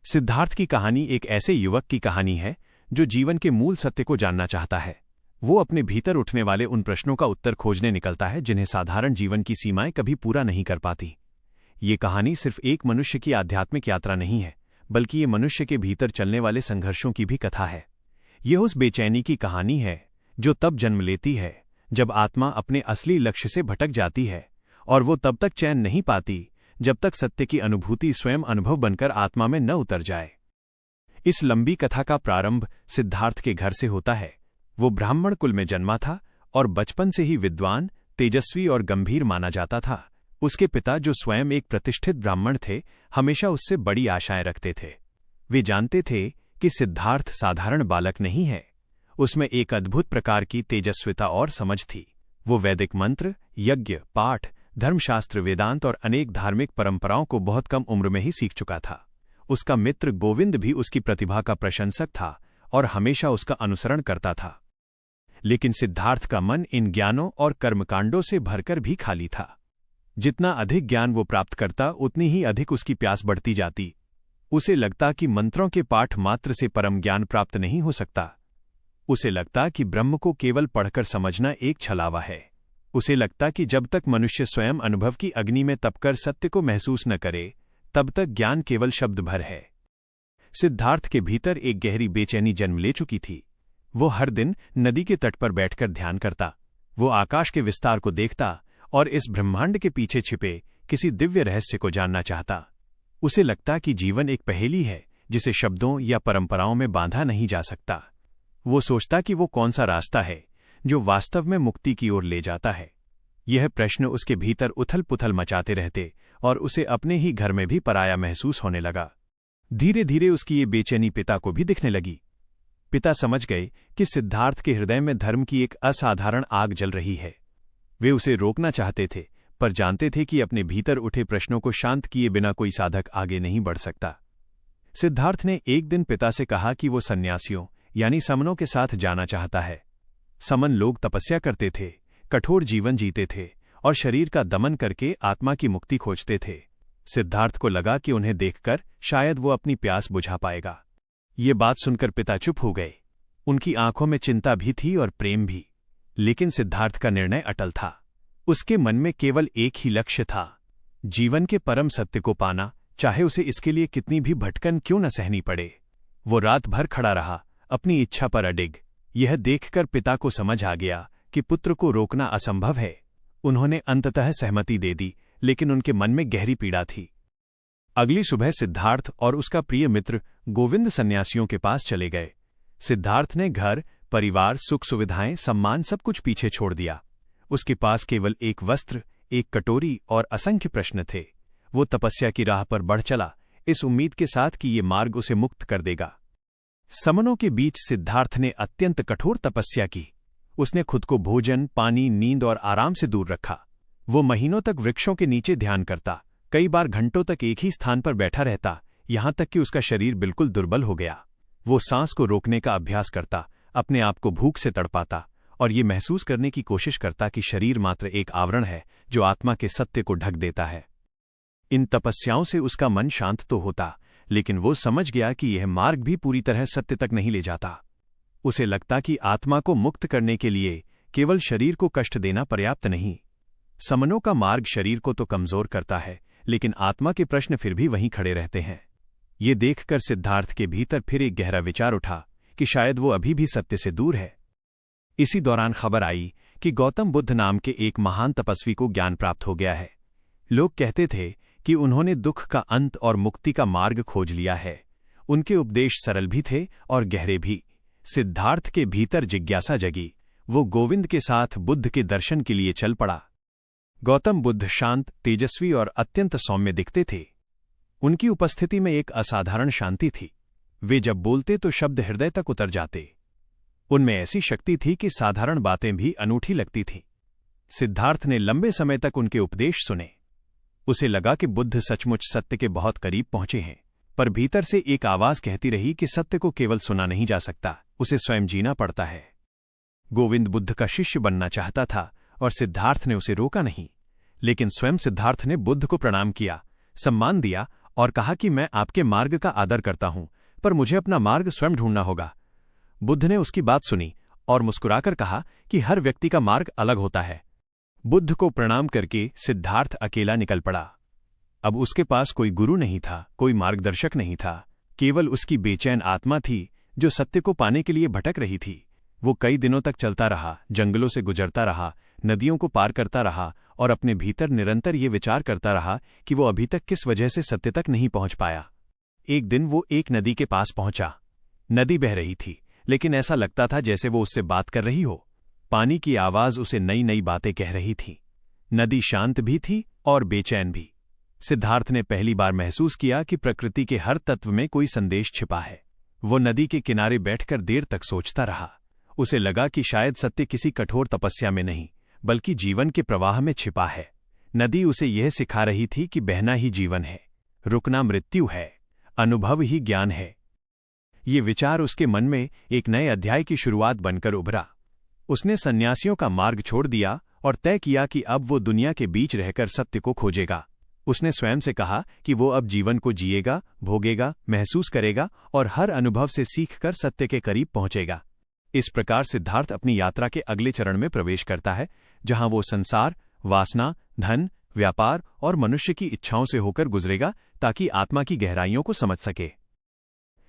सिद्धार्थ की कहानी एक ऐसे युवक की कहानी है जो जीवन के मूल सत्य को जानना चाहता है। वो अपने भीतर उठने वाले उन प्रश्नों का उत्तर खोजने निकलता है जिन्हें साधारण जीवन की सीमाएं कभी पूरा नहीं कर पाती। ये कहानी सिर्फ एक मनुष्य की आध्यात्मिक यात्रा नहीं है, बल्कि ये मनुष्य के भीतर चलने वाले संघर्षों की भी कथा है। यह उस बेचैनी की कहानी है जो तब जन्म लेती है जब आत्मा अपने असली लक्ष्य से भटक जाती है, और वो तब तक चैन नहीं पाती जब तक सत्य की अनुभूति स्वयं अनुभव बनकर आत्मा में न उतर जाए। इस लंबी कथा का प्रारंभ सिद्धार्थ के घर से होता है। वो ब्राह्मण कुल में जन्मा था और बचपन से ही विद्वान, तेजस्वी और गंभीर माना जाता था। उसके पिता, जो स्वयं एक प्रतिष्ठित ब्राह्मण थे, हमेशा उससे बड़ी आशाएं रखते थे। वे जानते थे कि सिद्धार्थ साधारण बालक नहीं है, उसमें एक अद्भुत प्रकार की तेजस्विता और समझ थी। वो वैदिक मंत्र, यज्ञ, पाठ, धर्मशास्त्र, वेदांत और अनेक धार्मिक परंपराओं को बहुत कम उम्र में ही सीख चुका था। उसका मित्र गोविंद भी उसकी प्रतिभा का प्रशंसक था और हमेशा उसका अनुसरण करता था। लेकिन सिद्धार्थ का मन इन ज्ञानों और कर्मकांडों से भरकर भी खाली था। जितना अधिक ज्ञान वो प्राप्त करता, उतनी ही अधिक उसकी प्यास बढ़ती जाती। उसे लगता कि मंत्रों के पाठ मात्र से परम ज्ञान प्राप्त नहीं हो सकता। उसे लगता कि ब्रह्म को केवल पढ़कर समझना एक छलावा है। उसे लगता कि जब तक मनुष्य स्वयं अनुभव की अग्नि में तपकर सत्य को महसूस न करे, तब तक ज्ञान केवल शब्द भर है। सिद्धार्थ के भीतर एक गहरी बेचैनी जन्म ले चुकी थी। वो हर दिन नदी के तट पर बैठकर ध्यान करता। वो आकाश के विस्तार को देखता और इस ब्रह्मांड के पीछे छिपे किसी दिव्य रहस्य को जानना चाहता। उसे लगता कि जीवन एक पहेली है जिसे शब्दों या परंपराओं में बांधा नहीं जा सकता। वो सोचता कि वो कौन सा रास्ता है जो वास्तव में मुक्ति की ओर ले जाता है। यह प्रश्न उसके भीतर उथल पुथल मचाते रहते और उसे अपने ही घर में भी पराया महसूस होने लगा। धीरे धीरे उसकी ये बेचैनी पिता को भी दिखने लगी। पिता समझ गए कि सिद्धार्थ के हृदय में धर्म की एक असाधारण आग जल रही है। वे उसे रोकना चाहते थे, पर जानते थे कि अपने भीतर उठे प्रश्नों को शांत किए बिना कोई साधक आगे नहीं बढ़ सकता। सिद्धार्थ ने एक दिन पिता से कहा कि वो सन्यासियों यानी समनों के साथ जाना चाहता है। समन लोग तपस्या करते थे, कठोर जीवन जीते थे और शरीर का दमन करके आत्मा की मुक्ति खोजते थे। सिद्धार्थ को लगा कि उन्हें देखकर शायद वो अपनी प्यास बुझा पाएगा। ये बात सुनकर पिता चुप हो गए। उनकी आंखों में चिंता भी थी और प्रेम भी। लेकिन सिद्धार्थ का निर्णय अटल था। उसके मन में केवल एक ही लक्ष्य था, जीवन के परम सत्य को पाना, चाहे उसे इसके लिए कितनी भी भटकन क्यों न सहनी पड़े। वो रात भर खड़ा रहा, अपनी इच्छा पर अडिग। यह देखकर पिता को समझ आ गया कि पुत्र को रोकना असंभव है। उन्होंने अंततः सहमति दे दी, लेकिन उनके मन में गहरी पीड़ा थी। अगली सुबह सिद्धार्थ और उसका प्रिय मित्र गोविंद सन्यासियों के पास चले गए। सिद्धार्थ ने घर, परिवार, सुख सुविधाएं, सम्मान सब कुछ पीछे छोड़ दिया। उसके पास केवल एक वस्त्र, एक कटोरी और असंख्य प्रश्न थे। वो तपस्या की राह पर बढ़ चला, इस उम्मीद के साथ कि ये मार्ग उसे मुक्त कर देगा। समनों के बीच सिद्धार्थ ने अत्यंत कठोर तपस्या की। उसने खुद को भोजन, पानी, नींद और आराम से दूर रखा। वो महीनों तक वृक्षों के नीचे ध्यान करता, कई बार घंटों तक एक ही स्थान पर बैठा रहता, यहां तक कि उसका शरीर बिल्कुल दुर्बल हो गया। वो सांस को रोकने का अभ्यास करता, अपने आप को भूख से तड़पाता और ये महसूस करने की कोशिश करता कि शरीर मात्र एक आवरण है जो आत्मा के सत्य को ढक देता है। इन तपस्याओं से उसका मन शांत तो होता, लेकिन वो समझ गया कि यह मार्ग भी पूरी तरह सत्य तक नहीं ले जाता। उसे लगता कि आत्मा को मुक्त करने के लिए केवल शरीर को कष्ट देना पर्याप्त नहीं। समनों का मार्ग शरीर को तो कमजोर करता है, लेकिन आत्मा के प्रश्न फिर भी वहीं खड़े रहते हैं। ये देखकर सिद्धार्थ के भीतर फिर एक गहरा विचार उठा कि शायद वो अभी भी सत्य से दूर है। इसी दौरान खबर आई कि गौतम बुद्ध नाम के एक महान तपस्वी को ज्ञान प्राप्त हो गया है। लोग कहते थे कि उन्होंने दुख का अंत और मुक्ति का मार्ग खोज लिया है। उनके उपदेश सरल भी थे और गहरे भी। सिद्धार्थ के भीतर जिज्ञासा जगी। वो गोविंद के साथ बुद्ध के दर्शन के लिए चल पड़ा। गौतम बुद्ध शांत, तेजस्वी और अत्यंत सौम्य दिखते थे। उनकी उपस्थिति में एक असाधारण शांति थी। वे जब बोलते तो शब्द हृदय तक उतर जाते। उनमें ऐसी शक्ति थी कि साधारण बातें भी अनूठी लगती थीं। सिद्धार्थ ने लंबे समय तक उनके उपदेश सुने। उसे लगा कि बुद्ध सचमुच सत्य के बहुत करीब पहुंचे हैं, पर भीतर से एक आवाज कहती रही कि सत्य को केवल सुना नहीं जा सकता, उसे स्वयं जीना पड़ता है। गोविंद बुद्ध का शिष्य बनना चाहता था और सिद्धार्थ ने उसे रोका नहीं, लेकिन स्वयं सिद्धार्थ ने बुद्ध को प्रणाम किया, सम्मान दिया और कहा कि मैं आपके मार्ग का आदर करता हूं, पर मुझे अपना मार्ग स्वयं ढूंढना होगा। बुद्ध ने उसकी बात सुनी और मुस्कुराकर कहा कि हर व्यक्ति का मार्ग अलग होता है। बुद्ध को प्रणाम करके सिद्धार्थ अकेला निकल पड़ा। अब उसके पास कोई गुरु नहीं था, कोई मार्गदर्शक नहीं था, केवल उसकी बेचैन आत्मा थी जो सत्य को पाने के लिए भटक रही थी। वो कई दिनों तक चलता रहा, जंगलों से गुजरता रहा, नदियों को पार करता रहा और अपने भीतर निरंतर ये विचार करता रहा कि वो अभी तक किस वजह से सत्य तक नहीं पहुंच पाया। एक दिन वो एक नदी के पास पहुंचा। नदी बह रही थी, लेकिन ऐसा लगता था जैसे वो उससे बात कर रही हो। पानी की आवाज उसे नई नई बातें कह रही थी। नदी शांत भी थी और बेचैन भी। सिद्धार्थ ने पहली बार महसूस किया कि प्रकृति के हर तत्व में कोई संदेश छिपा है। वो नदी के किनारे बैठकर देर तक सोचता रहा। उसे लगा कि शायद सत्य किसी कठोर तपस्या में नहीं, बल्कि जीवन के प्रवाह में छिपा है। नदी उसे यह सिखा रही थी कि बहना ही जीवन है, रुकना मृत्यु है, अनुभव ही ज्ञान है। ये विचार उसके मन में एक नए अध्याय की शुरुआत बनकर उभरा। उसने सन्यासियों का मार्ग छोड़ दिया और तय किया कि अब वो दुनिया के बीच रहकर सत्य को खोजेगा। उसने स्वयं से कहा कि वो अब जीवन को जिएगा, भोगेगा, महसूस करेगा और हर अनुभव से सीखकर सत्य के करीब पहुंचेगा। इस प्रकार सिद्धार्थ अपनी यात्रा के अगले चरण में प्रवेश करता है, जहां वो संसार, वासना, धन, व्यापार और मनुष्य की इच्छाओं से होकर गुजरेगा ताकि आत्मा की गहराइयों को समझ सके।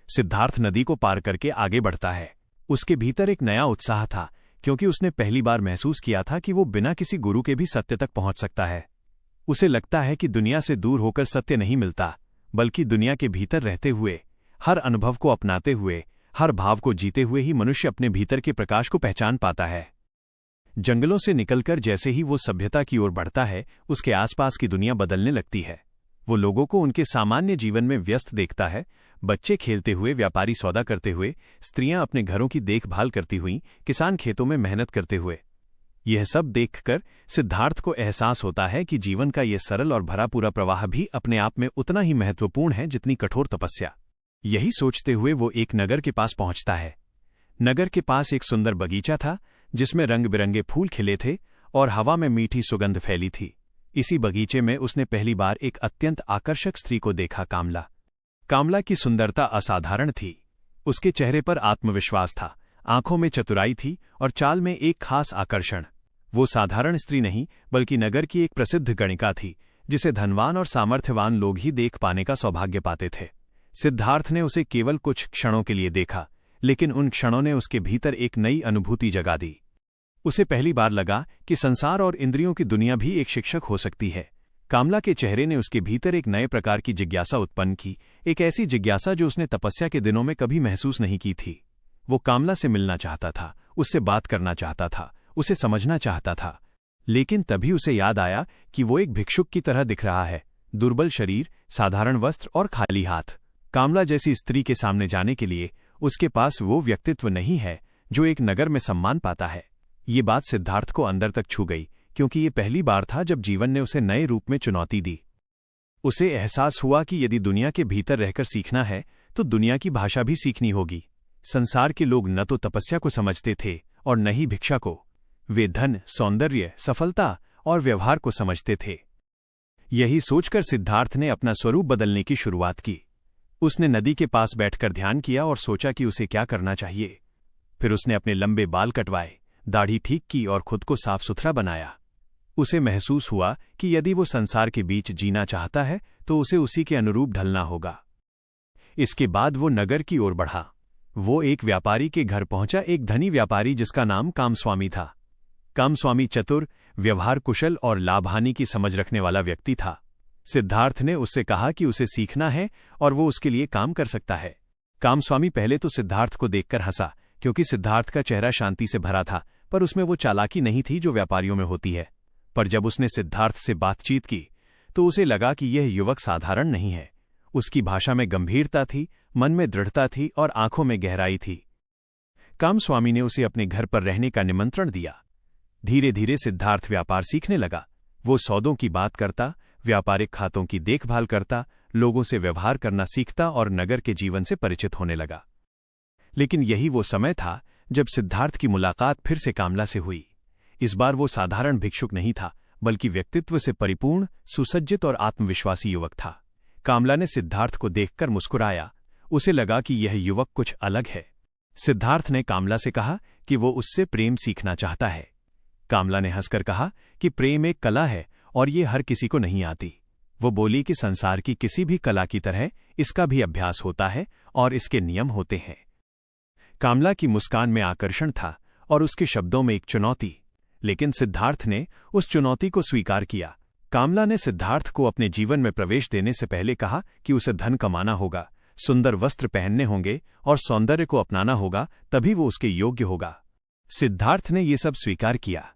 सिद्धार्थ नदी को पार करके आगे बढ़ता है। उसके भीतर एक नया उत्साह था, क्योंकि उसने पहली बार महसूस किया था कि वो बिना किसी गुरु के भी सत्य तक पहुंच सकता है। उसे लगता है कि दुनिया से दूर होकर सत्य नहीं मिलता, बल्कि दुनिया के भीतर रहते हुए, हर अनुभव को अपनाते हुए, हर भाव को जीते हुए ही मनुष्य अपने भीतर के प्रकाश को पहचान पाता है। जंगलों से निकलकर जैसे ही वो सभ्यता की ओर बढ़ता है, उसके आसपास की दुनिया बदलने लगती है। वो लोगों को उनके सामान्य जीवन में व्यस्त देखता है, बच्चे खेलते हुए, व्यापारी सौदा करते हुए, स्त्रियां अपने घरों की देखभाल करती हुई, किसान खेतों में मेहनत करते हुए। यह सब देखकर सिद्धार्थ को एहसास होता है कि जीवन का ये सरल और भरा पूरा प्रवाह भी अपने आप में उतना ही महत्वपूर्ण है जितनी कठोर तपस्या। यही सोचते हुए वो एक नगर के पास पहुंचता है। नगर के पास एक सुंदर बगीचा था, जिसमें रंग बिरंगे फूल खिले थे और हवा में मीठी सुगंध फैली थी। इसी बगीचे में उसने पहली बार एक अत्यंत आकर्षक स्त्री को देखा, कामला। कामला की सुंदरता असाधारण थी। उसके चेहरे पर आत्मविश्वास था, आंखों में चतुराई थी और चाल में एक खास आकर्षण। वो साधारण स्त्री नहीं, बल्कि नगर की एक प्रसिद्ध गणिका थी, जिसे धनवान और सामर्थ्यवान लोग ही देख पाने का सौभाग्य पाते थे। सिद्धार्थ ने उसे केवल कुछ क्षणों के लिए देखा, लेकिन उन क्षणों ने उसके भीतर एक नई अनुभूति जगा दी। उसे पहली बार लगा कि संसार और इंद्रियों की दुनिया भी एक शिक्षक हो सकती है। कामला के चेहरे ने उसके भीतर एक नए प्रकार की जिज्ञासा उत्पन्न की, एक ऐसी जिज्ञासा जो उसने तपस्या के दिनों में कभी महसूस नहीं की थी। वो कामला से मिलना चाहता था, उससे बात करना चाहता था, उसे समझना चाहता था। लेकिन तभी उसे याद आया कि वो एक भिक्षुक की तरह दिख रहा है, दुर्बल शरीर, साधारण वस्त्र और खाली हाथ। कामला जैसी स्त्री के सामने जाने के लिए उसके पास वो व्यक्तित्व नहीं है जो एक नगर में सम्मान पाता है। ये बात सिद्धार्थ को अंदर तक छू गई, क्योंकि ये पहली बार था जब जीवन ने उसे नए रूप में चुनौती दी। उसे एहसास हुआ कि यदि दुनिया के भीतर रहकर सीखना है तो दुनिया की भाषा भी सीखनी होगी। संसार के लोग न तो तपस्या को समझते थे और न ही भिक्षा को। वे धन, सौंदर्य, सफलता और व्यवहार को समझते थे। यही सोचकर सिद्धार्थ ने अपना स्वरूप बदलने की शुरुआत की। उसने नदी के पास बैठकर ध्यान किया और सोचा कि उसे क्या करना चाहिए। फिर उसने अपने लंबे बाल कटवाए, दाढ़ी ठीक की और खुद को साफ सुथरा बनाया। उसे महसूस हुआ कि यदि वो संसार के बीच जीना चाहता है तो उसे उसी के अनुरूप ढलना होगा। इसके बाद वो नगर की ओर बढ़ा। वो एक व्यापारी के घर पहुंचा, एक धनी व्यापारी जिसका नाम कामस्वामी था। कामस्वामी चतुर, व्यवहार कुशल और लाभ हानि की समझ रखने वाला व्यक्ति था। सिद्धार्थ ने उससे कहा कि उसे सीखना है और वो उसके लिए काम कर सकता है। कामस्वामी पहले तो सिद्धार्थ को देखकर हंसा, क्योंकि सिद्धार्थ का चेहरा शांति से भरा था, पर उसमें वो चालाकी नहीं थी जो व्यापारियों में होती है। पर जब उसने सिद्धार्थ से बातचीत की तो उसे लगा कि यह युवक साधारण नहीं है। उसकी भाषा में गंभीरता थी, मन में दृढ़ता थी और आंखों में गहराई थी। कामस्वामी ने उसे अपने घर पर रहने का निमंत्रण दिया। धीरे धीरे सिद्धार्थ व्यापार सीखने लगा। वो सौदों की बात करता, व्यापारिक खातों की देखभाल करता, लोगों से व्यवहार करना सीखता और नगर के जीवन से परिचित होने लगा। लेकिन यही वो समय था जब सिद्धार्थ की मुलाकात फिर से कामला से हुई। इस बार वो साधारण भिक्षुक नहीं था, बल्कि व्यक्तित्व से परिपूर्ण, सुसज्जित और आत्मविश्वासी युवक था। कामला ने सिद्धार्थ को देखकर मुस्कुराया। उसे लगा कि यह युवक कुछ अलग है। सिद्धार्थ ने कामला से कहा कि वो उससे प्रेम सीखना चाहता है। कामला ने हंसकर कहा कि प्रेम एक कला है और ये हर किसी को नहीं आती। वो बोली कि संसार की किसी भी कला की तरह इसका भी अभ्यास होता है और इसके नियम होते हैं। कामला की मुस्कान में आकर्षण था और उसके शब्दों में एक चुनौती, लेकिन सिद्धार्थ ने उस चुनौती को स्वीकार किया। कामला ने सिद्धार्थ को अपने जीवन में प्रवेश देने से पहले कहा कि उसे धन कमाना होगा, सुंदर वस्त्र पहनने होंगे और सौंदर्य को अपनाना होगा, तभी वो उसके योग्य होगा। सिद्धार्थ ने ये सब स्वीकार किया।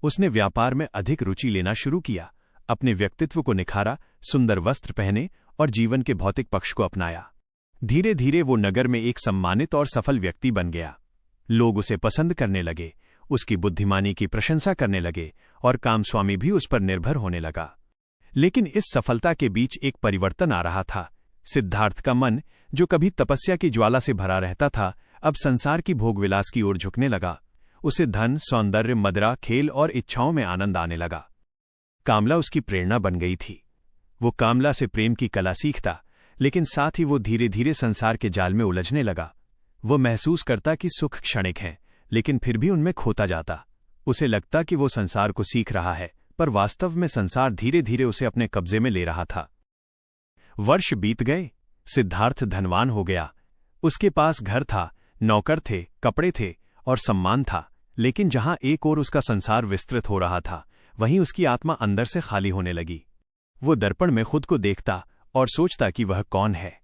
उसने व्यापार में अधिक रुचि लेना शुरू किया, अपने व्यक्तित्व को निखारा, सुंदर वस्त्र पहने और जीवन के भौतिक पक्ष को अपनाया। धीरे धीरे वो नगर में एक सम्मानित और सफल व्यक्ति बन गया। लोग उसे पसंद करने लगे, उसकी बुद्धिमानी की प्रशंसा करने लगे और कामस्वामी भी उस पर निर्भर होने लगा। लेकिन इस सफलता के बीच एक परिवर्तन आ रहा था। सिद्धार्थ का मन, जो कभी तपस्या की ज्वाला से भरा रहता था, अब संसार की भोगविलास की ओर झुकने लगा। उसे धन, सौंदर्य, मदिरा, खेल और इच्छाओं में आनंद आने लगा। कामला उसकी प्रेरणा बन गई थी। वो कामला से प्रेम की कला सीखता, लेकिन साथ ही वो धीरे धीरे संसार के जाल में उलझने लगा। वो महसूस करता कि सुख क्षणिक हैं, लेकिन फिर भी उनमें खोता जाता। उसे लगता कि वो संसार को सीख रहा है, पर वास्तव में संसार धीरे धीरे उसे अपने कब्जे में ले रहा था। वर्ष बीत गए। सिद्धार्थ धनवान हो गया। उसके पास घर था, नौकर थे, कपड़े थे और सम्मान था। लेकिन जहां एक ओर उसका संसार विस्तृत हो रहा था, वहीं उसकी आत्मा अंदर से खाली होने लगी। वो दर्पण में खुद को देखता और सोचता कि वह कौन है।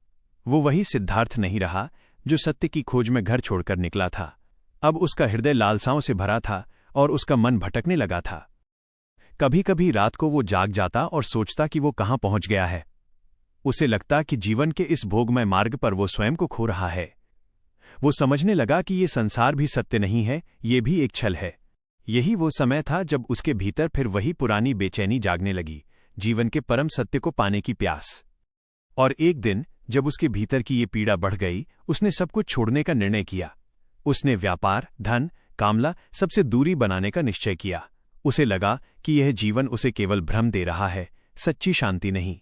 वो वही सिद्धार्थ नहीं रहा जो सत्य की खोज में घर छोड़कर निकला था। अब उसका हृदय लालसाओं से भरा था और उसका मन भटकने लगा था। कभी कभी रात को वो जाग जाता और सोचता कि वो कहाँ पहुंच गया है। उसे लगता कि जीवन के इस भोगमय मार्ग पर वो स्वयं को खो रहा है। वो समझने लगा कि ये संसार भी सत्य नहीं है, ये भी एक छल है। यही वो समय था जब उसके भीतर फिर वही पुरानी बेचैनी जागने लगी, जीवन के परम सत्य को पाने की प्यास। और एक दिन जब उसके भीतर की ये पीड़ा बढ़ गई, उसने सब कुछ छोड़ने का निर्णय किया। उसने व्यापार, धन, कामला सबसे दूरी बनाने का निश्चय किया। उसे लगा कि यह जीवन उसे केवल भ्रम दे रहा है, सच्ची शांति नहीं।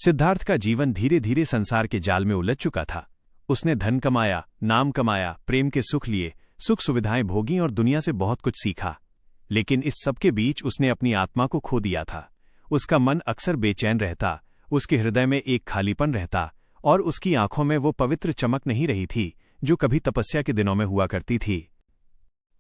सिद्धार्थ का जीवन धीरे धीरे संसार के जाल में उलझ चुका था। उसने धन कमाया, नाम कमाया, प्रेम के सुख लिए, सुख सुविधाएं भोगी और दुनिया से बहुत कुछ सीखा। लेकिन इस सब के बीच उसने अपनी आत्मा को खो दिया था। उसका मन अक्सर बेचैन रहता, उसके हृदय में एक खालीपन रहता और उसकी आंखों में वो पवित्र चमक नहीं रही थी जो कभी तपस्या के दिनों में हुआ करती थी।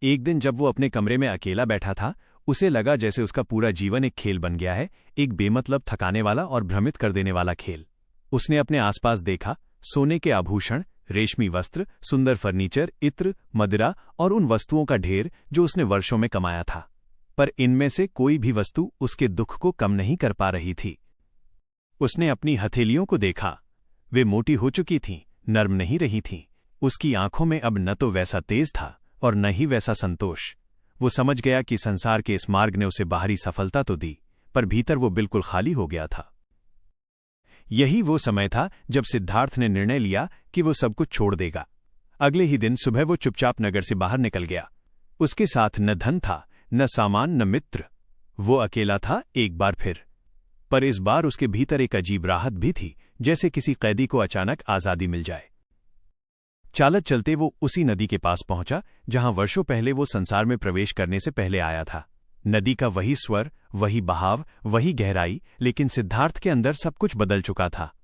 एक दिन जब वो अपने कमरे में अकेला बैठा था, उसे लगा जैसे उसका पूरा जीवन एक खेल बन गया है, एक बेमतलब, थकाने वाला और भ्रमित कर देने वाला खेल। उसने अपने आसपास देखा, सोने के आभूषण, रेशमी वस्त्र, सुंदर फर्नीचर, इत्र, मदिरा और उन वस्तुओं का ढेर जो उसने वर्षों में कमाया था। पर इनमें से कोई भी वस्तु उसके दुख को कम नहीं कर पा रही थी। उसने अपनी हथेलियों को देखा। वे मोटी हो चुकी थीं, नर्म नहीं रही थीं। उसकी आंखों में अब न तो वैसा तेज था और न ही वैसा संतोष। वो समझ गया कि संसार के इस मार्ग ने उसे बाहरी सफलता तो दी, पर भीतर वो बिल्कुल खाली हो गया था। यही वो समय था जब सिद्धार्थ ने निर्णय लिया कि वो सब कुछ छोड़ देगा। अगले ही दिन सुबह वो चुपचाप नगर से बाहर निकल गया। उसके साथ न धन था, न सामान, न मित्र। वो अकेला था एक बार फिर। पर इस बार उसके भीतर एक अजीब राहत भी थी, जैसे किसी कैदी को अचानक आजादी मिल जाए। चालत चलते वो उसी नदी के पास पहुंचा जहां वर्षों पहले वो संसार में प्रवेश करने से पहले आया था। नदी का वही स्वर, वही बहाव, वही गहराई, लेकिन सिद्धार्थ के अंदर सब कुछ बदल चुका था।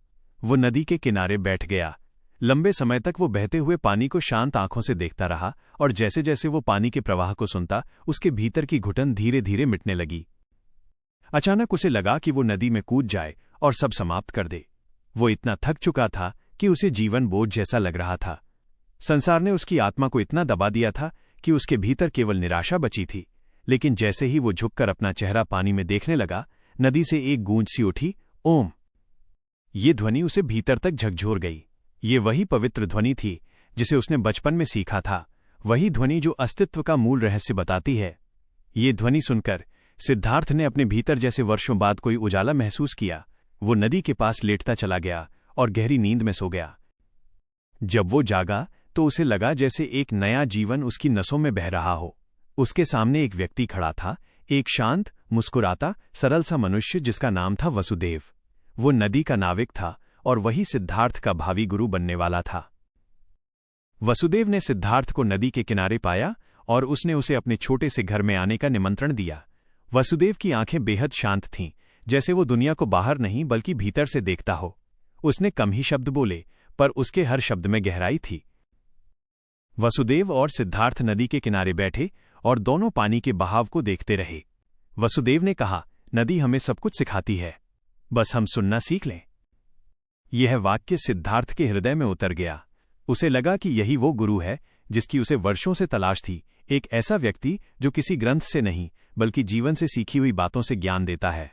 वो नदी के किनारे बैठ गया। लंबे समय तक वो बहते हुए पानी को शांत आंखों से देखता रहा और जैसे जैसे वो पानी के प्रवाह को सुनता, उसके भीतर की घुटन धीरे धीरे मिटने लगी। अचानक उसे लगा कि वो नदी में कूद जाए और सब समाप्त कर दे। वो इतना थक चुका था कि उसे जीवन बोझ जैसा लग रहा था। संसार ने उसकी आत्मा को इतना दबा दिया था कि उसके भीतर केवल निराशा बची थी। लेकिन जैसे ही वो झुककर अपना चेहरा पानी में देखने लगा, नदी से एक गूंज सी उठी, ओम। ये ध्वनि उसे भीतर तक झकझोर गई। ये वही पवित्र ध्वनि थी जिसे उसने बचपन में सीखा था, वही ध्वनि जो अस्तित्व का मूल रहस्य बताती है। ये ध्वनि सुनकर सिद्धार्थ ने अपने भीतर जैसे वर्षों बाद कोई उजाला महसूस किया। वो नदी के पास लेटता चला गया और गहरी नींद में सो गया। जब वो जागा तो उसे लगा जैसे एक नया जीवन उसकी नसों में बह रहा हो। उसके सामने एक व्यक्ति खड़ा था, एक शांत, मुस्कुराता, सरल सा मनुष्य जिसका नाम था वसुदेव। वो नदी का नाविक था और वही सिद्धार्थ का भावी गुरु बनने वाला था। वसुदेव ने सिद्धार्थ को नदी के किनारे पाया और उसने उसे अपने छोटे से घर में आने का निमंत्रण दिया। वसुदेव की आंखें बेहद शांत थीं, जैसे वो दुनिया को बाहर नहीं बल्कि भीतर से देखता हो। उसने कम ही शब्द बोले, पर उसके हर शब्द में गहराई थी। वसुदेव और सिद्धार्थ नदी के किनारे बैठे और दोनों पानी के बहाव को देखते रहे। वसुदेव ने कहा, नदी हमें सब कुछ सिखाती है, बस हम सुनना सीख लें। यह वाक्य सिद्धार्थ के हृदय में उतर गया। उसे लगा कि यही वो गुरु है जिसकी उसे वर्षों से तलाश थी, एक ऐसा व्यक्ति जो किसी ग्रंथ से नहीं बल्कि जीवन से सीखी हुई बातों से ज्ञान देता है।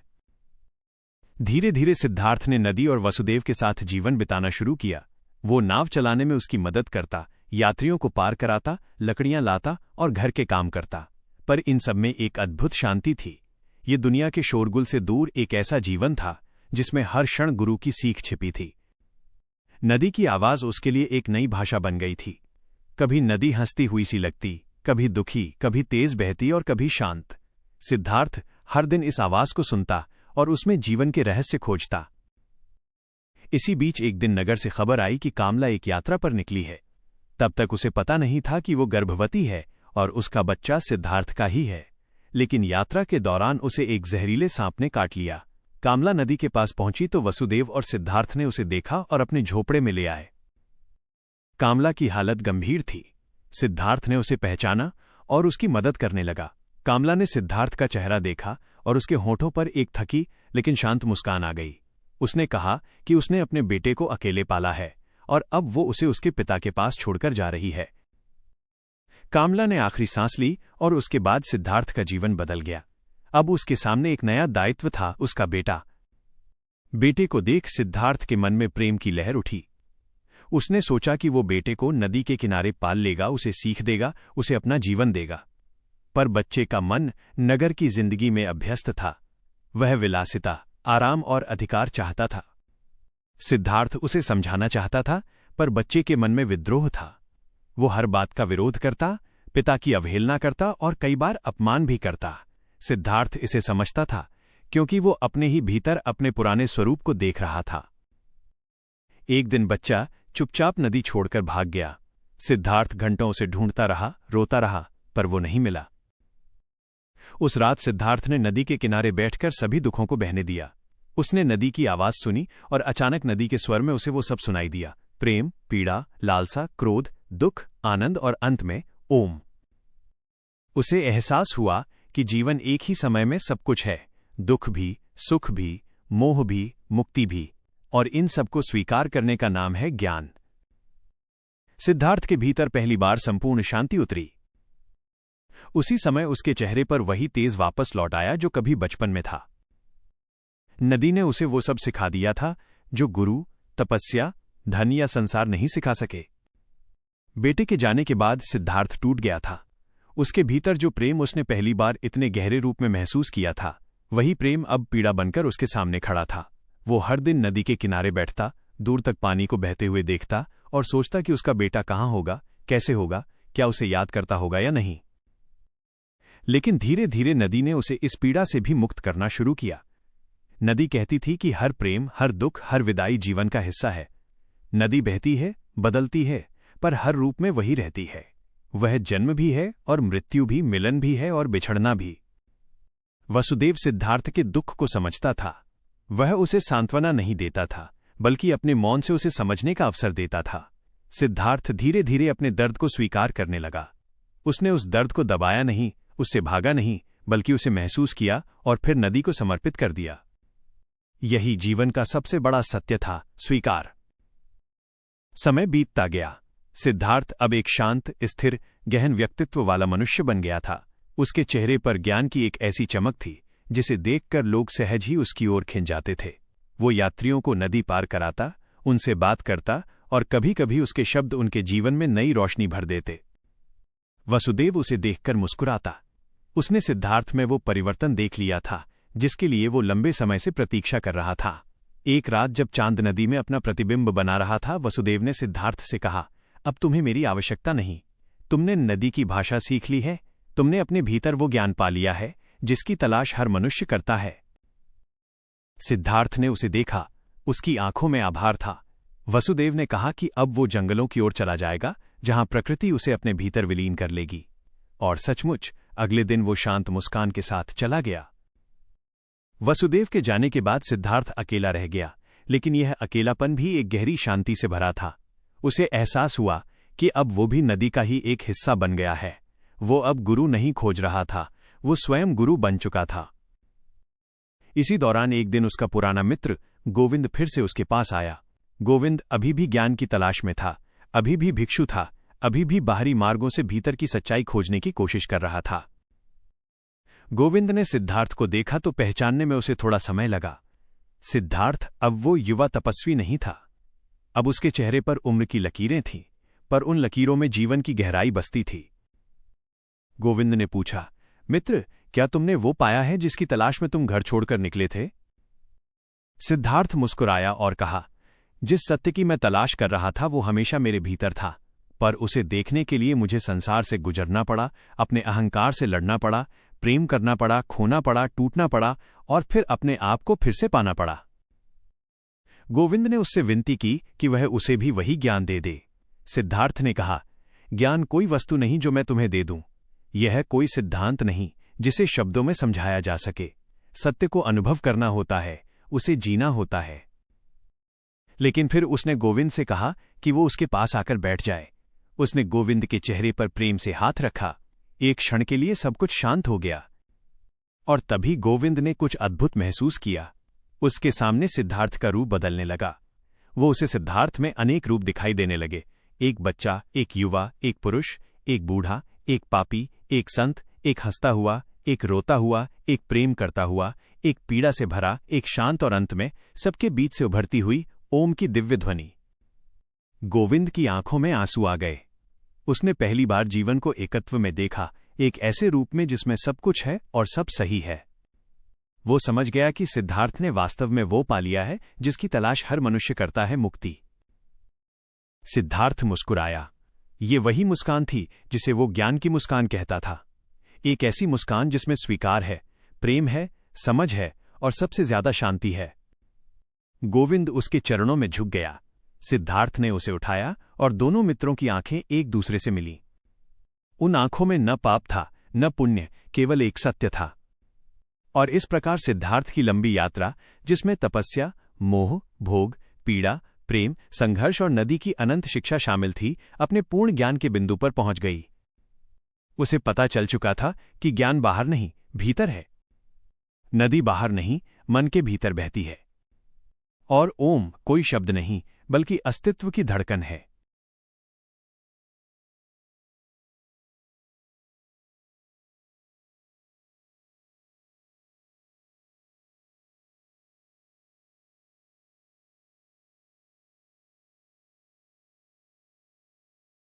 धीरे धीरे सिद्धार्थ ने नदी और वसुदेव के साथ जीवन बिताना शुरू किया। वो नाव चलाने में उसकी मदद करता, यात्रियों को पार कराता, लकड़ियां लाता और घर के काम करता। पर इन सब में एक अद्भुत शांति थी। ये दुनिया के शोरगुल से दूर एक ऐसा जीवन था जिसमें हर क्षण गुरु की सीख छिपी थी। नदी की आवाज उसके लिए एक नई भाषा बन गई थी। कभी नदी हंसती हुई सी लगती, कभी दुखी, कभी तेज बहती और कभी शांत। सिद्धार्थ हर दिन इस आवाज को सुनता और उसमें जीवन के रहस्य खोजता। इसी बीच एक दिन नगर से खबर आई कि कामला एक यात्रा पर निकली है। तब तक उसे पता नहीं था कि वो गर्भवती है और उसका बच्चा सिद्धार्थ का ही है। लेकिन यात्रा के दौरान उसे एक जहरीले सांप ने काट लिया। कामला नदी के पास पहुंची तो वसुदेव और सिद्धार्थ ने उसे देखा और अपने झोपड़े में ले आए। कामला की हालत गंभीर थी। सिद्धार्थ ने उसे पहचाना और उसकी मदद करने लगा। कामला ने सिद्धार्थ का चेहरा देखा और उसके होठों पर एक थकी लेकिन शांत मुस्कान आ गई। उसने कहा कि उसने अपने बेटे को अकेले पाला है और अब वो उसे उसके पिता के पास छोड़कर जा रही है। कामला ने आखिरी सांस ली और उसके बाद सिद्धार्थ का जीवन बदल गया। अब उसके सामने एक नया दायित्व था, उसका बेटा। बेटे को देख सिद्धार्थ के मन में प्रेम की लहर उठी। उसने सोचा कि वो बेटे को नदी के किनारे पाल लेगा, उसे सीख देगा, उसे अपना जीवन देगा। पर बच्चे का मन नगर की जिंदगी में अभ्यस्त था। वह विलासिता, आराम और अधिकार चाहता था। सिद्धार्थ उसे समझाना चाहता था, पर बच्चे के मन में विद्रोह था। वो हर बात का विरोध करता, पिता की अवहेलना करता और कई बार अपमान भी करता। सिद्धार्थ इसे समझता था क्योंकि वो अपने ही भीतर अपने पुराने स्वरूप को देख रहा था। एक दिन बच्चा चुपचाप नदी छोड़कर भाग गया। सिद्धार्थ घंटों उसे ढूंढता रहा, रोता रहा, पर वो नहीं मिला। उस रात सिद्धार्थ ने नदी के किनारे बैठकर सभी दुखों को बहने दिया। उसने नदी की आवाज सुनी और अचानक नदी के स्वर में उसे वो सब सुनाई दिया। प्रेम, पीड़ा, लालसा, क्रोध, दुख, आनंद और अंत में ओम। उसे एहसास हुआ कि जीवन एक ही समय में सब कुछ है, दुख भी, सुख भी, मोह भी, मुक्ति भी, और इन सबको स्वीकार करने का नाम है ज्ञान। सिद्धार्थ के भीतर पहली बार संपूर्ण शांति उतरी। उसी समय उसके चेहरे पर वही तेज वापस लौट आया जो कभी बचपन में था। नदी ने उसे वो सब सिखा दिया था जो गुरु, तपस्या, धन या संसार नहीं सिखा सके। बेटे के जाने के बाद सिद्धार्थ टूट गया था। उसके भीतर जो प्रेम उसने पहली बार इतने गहरे रूप में महसूस किया था, वही प्रेम अब पीड़ा बनकर उसके सामने खड़ा था। वो हर दिन नदी के किनारे बैठता, दूर तक पानी को बहते हुए देखता और सोचता कि उसका बेटा कहाँ होगा, कैसे होगा, क्या उसे याद करता होगा या नहीं। लेकिन धीरे धीरे नदी ने उसे इस पीड़ा से भी मुक्त करना शुरू किया। नदी कहती थी कि हर प्रेम, हर दुख, हर विदाई जीवन का हिस्सा है। नदी बहती है, बदलती है, पर हर रूप में वही रहती है। वह जन्म भी है और मृत्यु भी, मिलन भी है और बिछड़ना भी। वसुदेव सिद्धार्थ के दुख को समझता था। वह उसे सांत्वना नहीं देता था, बल्कि अपने मौन से उसे समझने का अवसर देता था। सिद्धार्थ धीरे धीरे अपने दर्द को स्वीकार करने लगा। उसने उस दर्द को दबाया नहीं, उससे भागा नहीं, बल्कि उसे महसूस किया और फिर नदी को समर्पित कर दिया। यही जीवन का सबसे बड़ा सत्य था, स्वीकार। समय बीतता गया। सिद्धार्थ अब एक शांत, स्थिर, गहन व्यक्तित्व वाला मनुष्य बन गया था। उसके चेहरे पर ज्ञान की एक ऐसी चमक थी जिसे देखकर लोग सहज ही उसकी ओर खिंच जाते थे। वो यात्रियों को नदी पार कराता, उनसे बात करता और कभी कभी उसके शब्द उनके जीवन में नई रोशनी भर देते। वसुदेव उसे देखकर मुस्कुराता। उसने सिद्धार्थ में वो परिवर्तन देख लिया था जिसके लिए वो लंबे समय से प्रतीक्षा कर रहा था। एक रात जब चांद नदी में अपना प्रतिबिंब बना रहा था, वसुदेव ने सिद्धार्थ से कहा, अब तुम्हें मेरी आवश्यकता नहीं। तुमने नदी की भाषा सीख ली है, तुमने अपने भीतर वो ज्ञान पा लिया है जिसकी तलाश हर मनुष्य करता है। सिद्धार्थ ने उसे देखा उसकी आंखों में आभार था। वसुदेव ने कहा कि अब वो जंगलों की ओर चला जाएगा, जहां प्रकृति उसे अपने भीतर विलीन कर लेगी। और सचमुच अगले दिन वो शांत मुस्कान के साथ चला गया। वसुदेव के जाने के बाद सिद्धार्थ अकेला रह गया, लेकिन यह अकेलापन भी एक गहरी शांति से भरा था। उसे एहसास हुआ कि अब वो भी नदी का ही एक हिस्सा बन गया है। वो अब गुरु नहीं खोज रहा था, वो स्वयं गुरु बन चुका था। इसी दौरान एक दिन उसका पुराना मित्र गोविंद फिर से उसके पास आया। गोविंद अभी भी ज्ञान की तलाश में था, अभी भी भिक्षु था, अभी भी बाहरी मार्गों से भीतर की सच्चाई खोजने की कोशिश कर रहा था। गोविंद ने सिद्धार्थ को देखा तो पहचानने में उसे थोड़ा समय लगा। सिद्धार्थ अब वो युवा तपस्वी नहीं था। अब उसके चेहरे पर उम्र की लकीरें थीं, पर उन लकीरों में जीवन की गहराई बसती थी। गोविंद ने पूछा, मित्र, क्या तुमने वो पाया है जिसकी तलाश में तुम घर छोड़कर निकले थे? सिद्धार्थ मुस्कुराया और कहा, जिस सत्य की मैं तलाश कर रहा था वो हमेशा मेरे भीतर था, पर उसे देखने के लिए मुझे संसार से गुजरना पड़ा, अपने अहंकार से लड़ना पड़ा, प्रेम करना पड़ा, खोना पड़ा, टूटना पड़ा और फिर अपने आप को फिर से पाना पड़ा। गोविंद ने उससे विनती की कि वह उसे भी वही ज्ञान दे दे। सिद्धार्थ ने कहा, ज्ञान कोई वस्तु नहीं जो मैं तुम्हें दे दूं। यह कोई सिद्धांत नहीं जिसे शब्दों में समझाया जा सके। सत्य को अनुभव करना होता है, उसे जीना होता है। लेकिन फिर उसने गोविंद से कहा कि वो उसके पास आकर बैठ जाए। उसने गोविंद के चेहरे पर प्रेम से हाथ रखा। एक क्षण के लिए सब कुछ शांत हो गया। और तभी गोविंद ने कुछ अद्भुत महसूस किया। उसके सामने सिद्धार्थ का रूप बदलने लगा। वो उसे सिद्धार्थ में अनेक रूप दिखाई देने लगे। एक बच्चा, एक युवा, एक पुरुष, एक बूढ़ा, एक पापी, एक संत, एक हंसता हुआ, एक रोता हुआ, एक प्रेम करता हुआ, एक पीड़ा से भरा, एक शांत और अंत में सबके बीच से उभरती हुई ओम की दिव्य ध्वनि। गोविंद की आंखों में आंसू आ गए। उसने पहली बार जीवन को एकत्व में देखा, एक ऐसे रूप में जिसमें सब कुछ है और सब सही है। वो समझ गया कि सिद्धार्थ ने वास्तव में वो पा लिया है जिसकी तलाश हर मनुष्य करता है, मुक्ति। सिद्धार्थ मुस्कुराया। ये वही मुस्कान थी जिसे वो ज्ञान की मुस्कान कहता था। एक ऐसी मुस्कान जिसमें स्वीकार है, प्रेम है, समझ है और सबसे ज्यादा शांति है। गोविंद उसके चरणों में झुक गया। सिद्धार्थ ने उसे उठाया और दोनों मित्रों की आंखें एक दूसरे से मिलीं। उन आंखों में न पाप था, न पुण्य, केवल एक सत्य था। और इस प्रकार सिद्धार्थ की लंबी यात्रा, जिसमें तपस्या, मोह, भोग, पीड़ा, प्रेम, संघर्ष और नदी की अनंत शिक्षा शामिल थी, अपने पूर्ण ज्ञान के बिंदु पर पहुंच गई। उसे पता चल चुका था कि ज्ञान बाहर नहीं, भीतर है। नदी बाहर नहीं, मन के भीतर बहती है। और ओम कोई शब्द नहीं, बल्कि अस्तित्व की धड़कन है।